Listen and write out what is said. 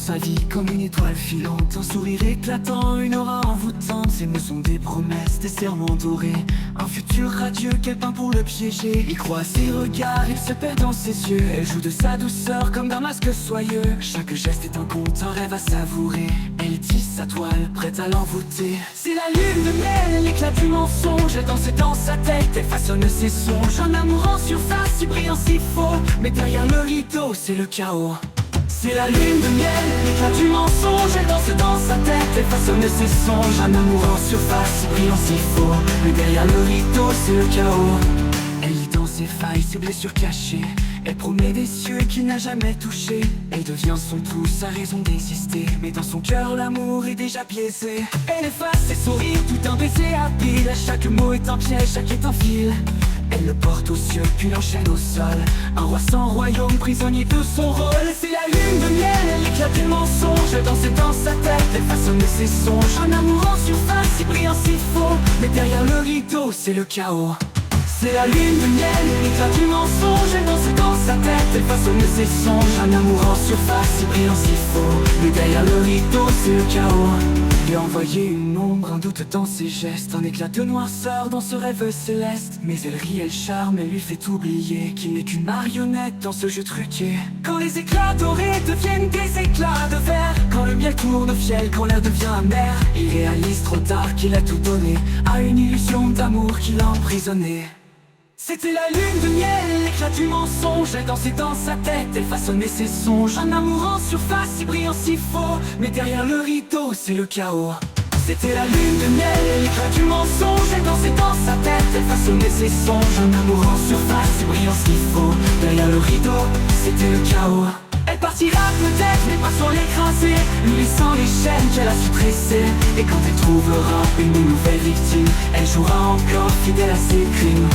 sa vie comme une étoile filante. Un sourire éclatant, une aura envoûtante. Ces mots sont des promesses, des serments dorés. Un futur radieux qu'elle peint pour le piéger. Il croit à ses regards, il se perd dans ses yeux. Elle joue de sa douceur comme d'un masque soyeux. Chaque geste est un conte, un rêve à savourer. Elle tisse sa toile, prête à l'envoûter. C'est la lune de miel, l'éclat du mensonge. Elle danse dans sa tête, elle façonne ses songes. Un amour en surface, si brillant, si faux. Mais derrière le rideau, c'est le chaos. C'est la lune de miel, l'éclat du mensonge. Elle danse dans sa tête, elle façonne ses songes. Un amour en surface, si brillant, si faux. Mais derrière le rideau, c'est le chaos. Elle lit dans ses failles, ses blessures cachées. Elle promet des cieux qu'il n'a jamais touchés. Elle devient son tout, sa raison d'exister. Mais dans son cœur, l'amour est déjà biaisé. Elle efface ses sourires, tout un baiser à pile. Chaque mot est un piège, chaque est un fil. Elle le porte aux cieux, puis l'enchaîne au sol. Un roi sans royaume, prisonnier de son rôle. C'est la lune de miel, l'éclat du mensonge. Elle danse dans sa tête, elle façonne ses songes. Un amour en surface, si brillant, si faux. Mais derrière le rideau, c'est le chaos. C'est la lune de miel, l'éclat du mensonge. Elle danse dans sa tête, elle façonne ses songes. Un amour en surface, si brillant, si faux. Mais derrière le rideau, c'est le chaos. Lui a envoyé une ombre, un doute dans ses gestes. Un éclat de noirceur dans ce rêve céleste. Mais elle rit, elle charme, elle lui fait oublier qu'il n'est qu'une marionnette dans ce jeu truqué. Quand les éclats dorés deviennent des éclats de verre. Quand le miel tourne au fiel, quand l'air devient amer. Il réalise trop tard qu'il a tout donné à une illusion d'amour qui l'a emprisonné. C'était la lune de miel, l'éclat du mensonge. Elle dansait dans sa tête, elle façonnait ses songes. Un amour en surface, si brillant, si faux. Mais derrière le rideau, c'est le chaos. C'était la lune de miel, l'éclat du mensonge. Elle dansait dans sa tête, elle façonnait ses songes. Un amour en surface, si brillant, si faux. Derrière le rideau, c'était le chaos. Elle partira peut-être, mais pas sans l'écraser, lui laissant les chaînes qu'elle a su tresser. Et quand elle trouvera une nouvelle victime, elle jouera encore fidèle à ses crimes.